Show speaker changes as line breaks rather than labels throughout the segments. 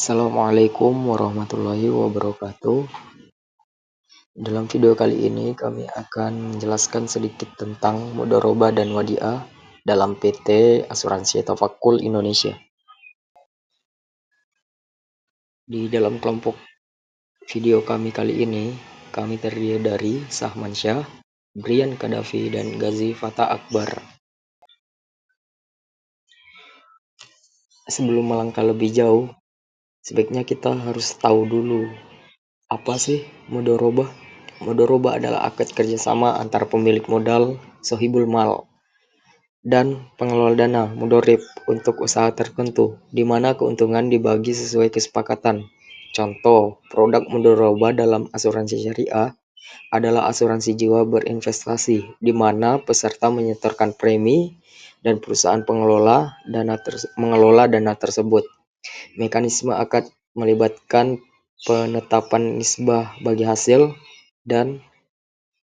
Assalamualaikum warahmatullahi wabarakatuh. Dalam video kali ini kami akan menjelaskan sedikit tentang mudharabah dan wadiah dalam PT Asuransi Tawakul Indonesia. Di dalam kelompok video kami kali ini, kami terdiri dari Sahman Syah, Brian Kadafi, dan Ghazi Fatah Akbar. Sebelum melangkah lebih jauh, sebaiknya kita harus tahu dulu apa sih mudharabah. Mudharabah adalah akad kerjasama antar pemilik modal, sohibul mal, dan pengelola dana mudharib untuk usaha tertentu, di mana keuntungan dibagi sesuai kesepakatan. Contoh, produk mudharabah dalam asuransi syariah adalah asuransi jiwa berinvestasi, di mana peserta menyetorkan premi dan perusahaan mengelola dana tersebut. Mekanisme akad melibatkan penetapan nisbah bagi hasil dan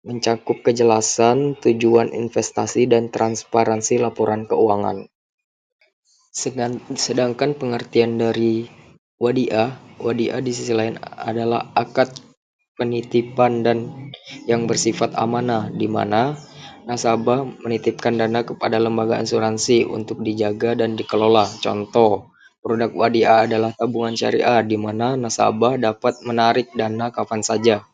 mencakup kejelasan tujuan investasi dan transparansi laporan keuangan. Sedangkan pengertian dari wadiah di sisi lain adalah akad penitipan dan yang bersifat amanah, di mana nasabah menitipkan dana kepada lembaga asuransi untuk dijaga dan dikelola. Contoh, produk wadiah adalah tabungan syariah, di mana nasabah dapat menarik dana kapan saja.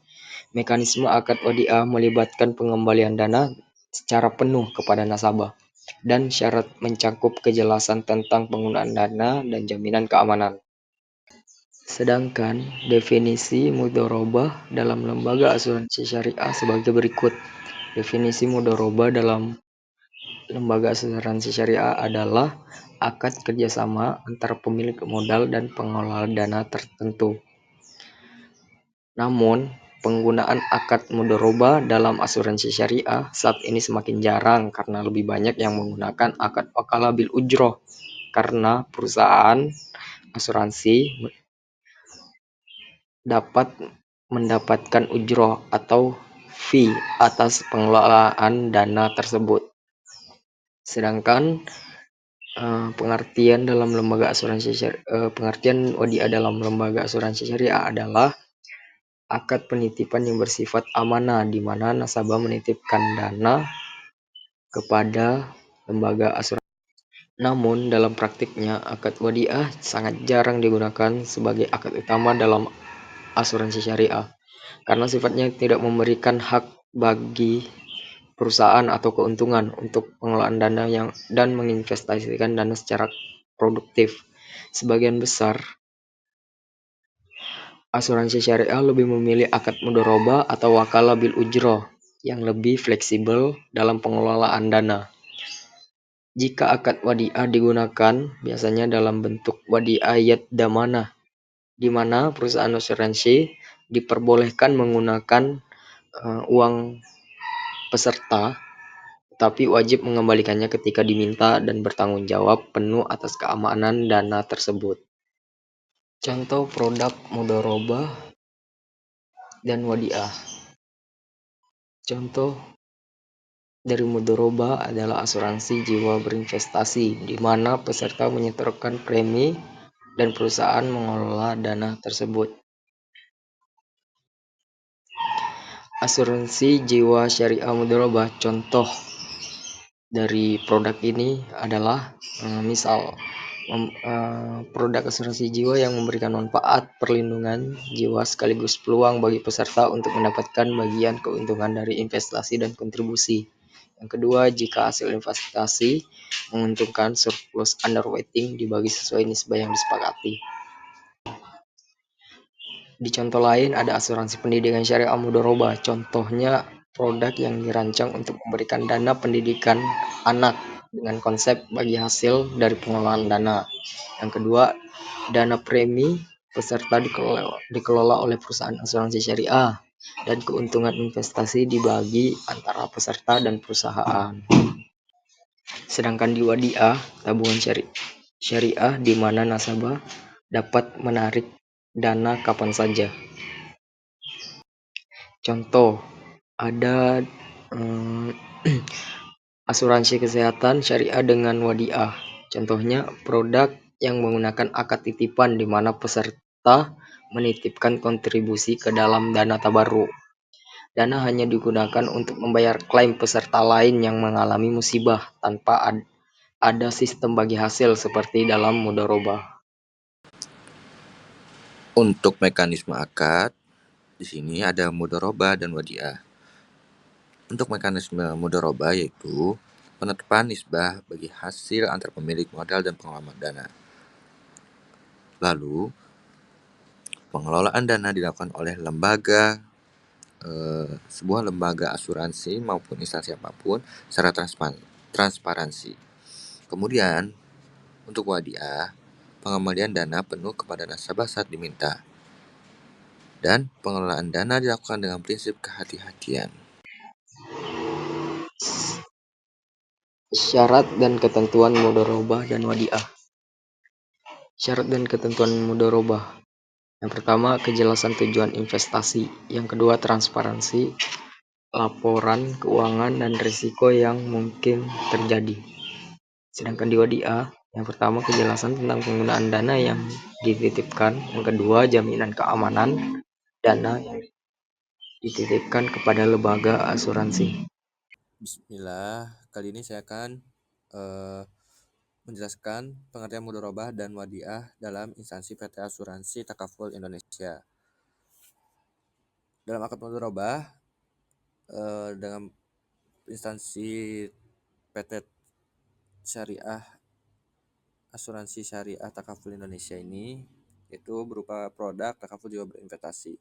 Mekanisme akad wadiah melibatkan pengembalian dana secara penuh kepada nasabah, dan syarat mencakup kejelasan tentang penggunaan dana dan jaminan keamanan. Sedangkan definisi mudharabah dalam lembaga asuransi syariah sebagai berikut. Definisi mudharabah dalam lembaga asuransi syariah adalah akad kerjasama antara pemilik modal dan pengelola dana tertentu. Namun, penggunaan akad mudharabah dalam asuransi syariah saat ini semakin jarang karena lebih banyak yang menggunakan akad wakalah bil ujroh, karena perusahaan asuransi dapat mendapatkan ujroh atau fee atas pengelolaan dana tersebut. Sedangkan pengertian wadiah dalam lembaga asuransi syariah adalah akad penitipan yang bersifat amanah, di mana nasabah menitipkan dana kepada lembaga asuransi. Namun dalam praktiknya akad wadiah sangat jarang digunakan sebagai akad utama dalam asuransi syariah, karena sifatnya tidak memberikan hak bagi perusahaan atau keuntungan untuk pengelolaan dana dan menginvestasikan dana secara produktif. Sebagian besar asuransi syariah lebih memilih akad mudharabah atau wakalah bil ujroh yang lebih fleksibel dalam pengelolaan dana. Jika akad wadiah digunakan, biasanya dalam bentuk wadiah yad damanah, di mana perusahaan asuransi diperbolehkan menggunakan uang peserta, tapi wajib mengembalikannya ketika diminta dan bertanggung jawab penuh atas keamanan dana tersebut. Contoh produk mudharabah dan wadiah. Contoh dari mudharabah adalah asuransi jiwa berinvestasi, di mana peserta menyetorkan premi dan perusahaan mengelola dana tersebut. Asuransi jiwa syariah mudharabah, contoh dari produk ini adalah misal produk asuransi jiwa yang memberikan manfaat perlindungan jiwa sekaligus peluang bagi peserta untuk mendapatkan bagian keuntungan dari investasi dan kontribusi. Yang kedua, jika hasil investasi menguntungkan, surplus underweighting dibagi sesuai nisbah yang disepakati. Di contoh lain ada asuransi pendidikan syariah mudharabah. Contohnya produk yang dirancang untuk memberikan dana pendidikan anak dengan konsep bagi hasil dari pengelolaan dana. Yang kedua, dana premi peserta dikelola oleh perusahaan asuransi syariah, dan keuntungan investasi dibagi antara peserta dan perusahaan. Sedangkan di wadiah, tabungan syariah, di mana nasabah dapat menarik dana kapan saja. Contoh, ada asuransi kesehatan syariah dengan wadiah. Contohnya produk yang menggunakan akad titipan di mana peserta menitipkan kontribusi ke dalam dana tabarruk. Dana hanya digunakan untuk membayar klaim peserta lain yang mengalami musibah tanpa ada sistem bagi hasil seperti dalam mudharabah.
Untuk mekanisme akad, di sini ada mudharabah dan wadiah. Untuk mekanisme mudharabah yaitu penetapan nisbah bagi hasil antar pemilik modal dan pengelola dana. Lalu, pengelolaan dana dilakukan oleh sebuah lembaga asuransi maupun instansi apapun secara transparansi. Kemudian, untuk wadiah, pengembalian dana penuh kepada nasabah saat diminta. Dan pengelolaan dana dilakukan dengan prinsip kehati-hatian.
Syarat dan ketentuan mudharabah dan wadiah. Syarat dan ketentuan mudharabah. Yang pertama, kejelasan tujuan investasi. Yang kedua, transparansi, laporan keuangan dan risiko yang mungkin terjadi. Sedangkan di wadiah, yang pertama kejelasan tentang penggunaan dana yang dititipkan. Yang kedua, jaminan keamanan dana yang dititipkan kepada lembaga asuransi.
Bismillah, kali ini saya akan menjelaskan pengertian mudharabah dan wadiah dalam instansi PT Asuransi Takaful Indonesia. Dalam akad mudharabah dengan instansi PT Syariah Asuransi Syariah Takaful Indonesia ini itu berupa produk takaful juga berinvestasi.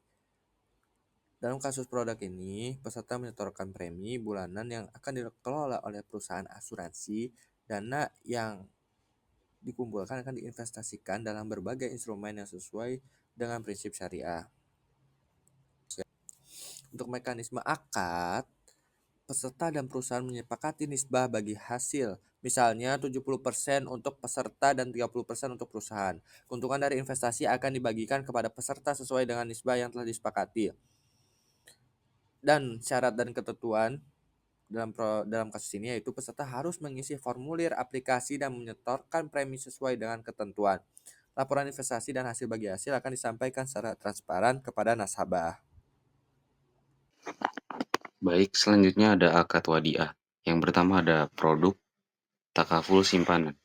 Dalam kasus produk ini, peserta menyetorkan premi bulanan yang akan dikelola oleh perusahaan asuransi. Dana yang dikumpulkan akan diinvestasikan dalam berbagai instrumen yang sesuai dengan prinsip syariah. Untuk mekanisme akad, peserta dan perusahaan menyepakati nisbah bagi hasil. Misalnya 70% untuk peserta dan 30% untuk perusahaan. Keuntungan dari investasi akan dibagikan kepada peserta sesuai dengan nisbah yang telah disepakati. Dan syarat dan ketentuan dalam kasus ini yaitu peserta harus mengisi formulir aplikasi dan menyetorkan premi sesuai dengan ketentuan. Laporan investasi dan hasil bagi hasil akan disampaikan secara transparan kepada nasabah.
Baik, selanjutnya ada akad wadiah. Yang pertama ada produk takaful simpanan.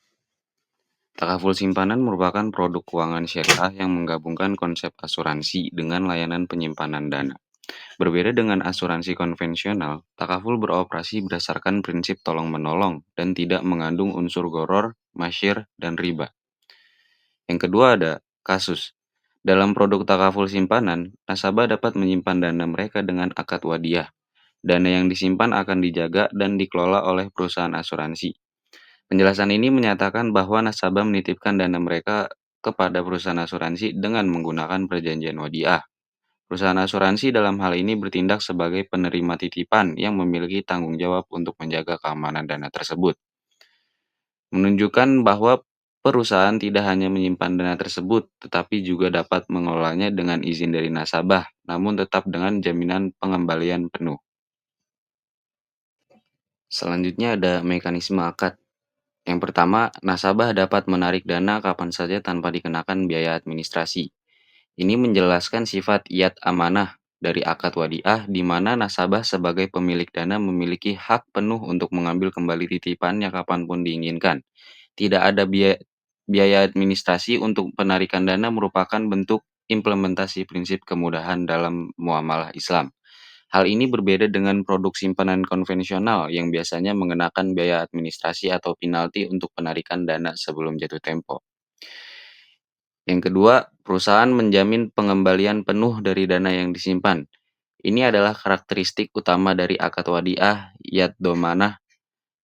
Takaful simpanan merupakan produk keuangan syariah yang menggabungkan konsep asuransi dengan layanan penyimpanan dana. Berbeda dengan asuransi konvensional, takaful beroperasi berdasarkan prinsip tolong-menolong dan tidak mengandung unsur goror, masyir, dan riba. Yang kedua ada kasus. Dalam produk takaful simpanan, nasabah dapat menyimpan dana mereka dengan akad wadiah. Dana yang disimpan akan dijaga dan dikelola oleh perusahaan asuransi. Penjelasan ini menyatakan bahwa nasabah menitipkan dana mereka kepada perusahaan asuransi dengan menggunakan perjanjian wadiah. Perusahaan asuransi dalam hal ini bertindak sebagai penerima titipan yang memiliki tanggung jawab untuk menjaga keamanan dana tersebut. Menunjukkan bahwa perusahaan tidak hanya menyimpan dana tersebut, tetapi juga dapat mengelolanya dengan izin dari nasabah, namun tetap dengan jaminan pengembalian penuh. Selanjutnya ada mekanisme akad. Yang pertama, nasabah dapat menarik dana kapan saja tanpa dikenakan biaya administrasi. Ini menjelaskan sifat iyad amanah dari akad wadiah di mana nasabah sebagai pemilik dana memiliki hak penuh untuk mengambil kembali titipannya kapanpun diinginkan. Tidak ada biaya administrasi untuk penarikan dana merupakan bentuk implementasi prinsip kemudahan dalam muamalah Islam. Hal ini berbeda dengan produk simpanan konvensional yang biasanya mengenakan biaya administrasi atau penalti untuk penarikan dana sebelum jatuh tempo. Yang kedua, perusahaan menjamin pengembalian penuh dari dana yang disimpan. Ini adalah karakteristik utama dari akad wadiah yad domanah,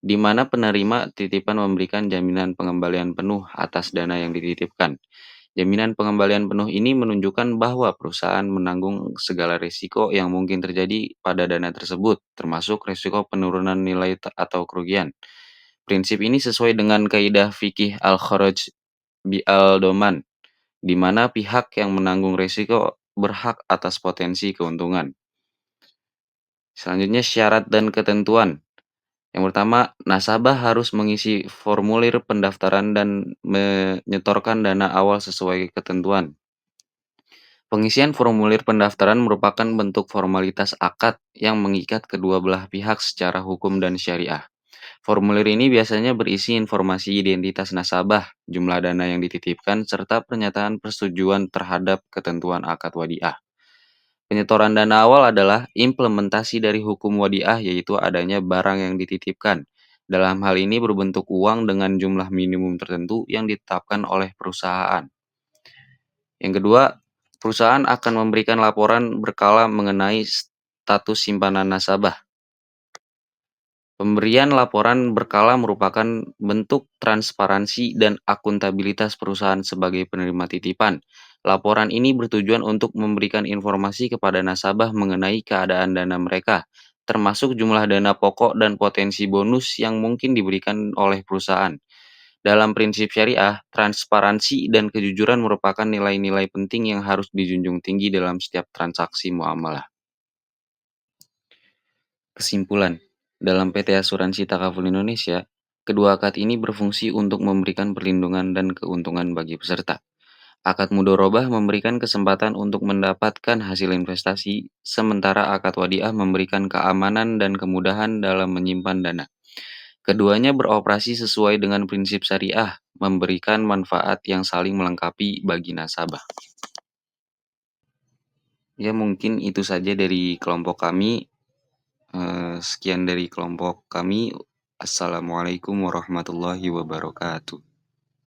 di mana penerima titipan memberikan jaminan pengembalian penuh atas dana yang dititipkan. Jaminan pengembalian penuh ini menunjukkan bahwa perusahaan menanggung segala risiko yang mungkin terjadi pada dana tersebut, termasuk risiko penurunan nilai atau kerugian. Prinsip ini sesuai dengan kaidah fikih al-kharaj bi al-doman, di mana pihak yang menanggung risiko berhak atas potensi keuntungan. Selanjutnya syarat dan ketentuan. Yang pertama, nasabah harus mengisi formulir pendaftaran dan menyetorkan dana awal sesuai ketentuan. Pengisian formulir pendaftaran merupakan bentuk formalitas akad yang mengikat kedua belah pihak secara hukum dan syariah. Formulir ini biasanya berisi informasi identitas nasabah, jumlah dana yang dititipkan, serta pernyataan persetujuan terhadap ketentuan akad wadiah. Penyetoran dana awal adalah implementasi dari hukum wadiah, yaitu adanya barang yang dititipkan. Dalam hal ini berbentuk uang dengan jumlah minimum tertentu yang ditetapkan oleh perusahaan. Yang kedua, perusahaan akan memberikan laporan berkala mengenai status simpanan nasabah. Pemberian laporan berkala merupakan bentuk transparansi dan akuntabilitas perusahaan sebagai penerima titipan. Laporan ini bertujuan untuk memberikan informasi kepada nasabah mengenai keadaan dana mereka, termasuk jumlah dana pokok dan potensi bonus yang mungkin diberikan oleh perusahaan. Dalam prinsip syariah, transparansi dan kejujuran merupakan nilai-nilai penting yang harus dijunjung tinggi dalam setiap transaksi muamalah. Kesimpulan, dalam PT Asuransi Takaful Indonesia, kedua akad ini berfungsi untuk memberikan perlindungan dan keuntungan bagi peserta. Akad mudorobah memberikan kesempatan untuk mendapatkan hasil investasi, sementara akad wadiah memberikan keamanan dan kemudahan dalam menyimpan dana. Keduanya beroperasi sesuai dengan prinsip syariah, memberikan manfaat yang saling melengkapi bagi nasabah. Ya, mungkin itu saja dari kelompok kami. Sekian dari kelompok kami. Assalamualaikum warahmatullahi wabarakatuh.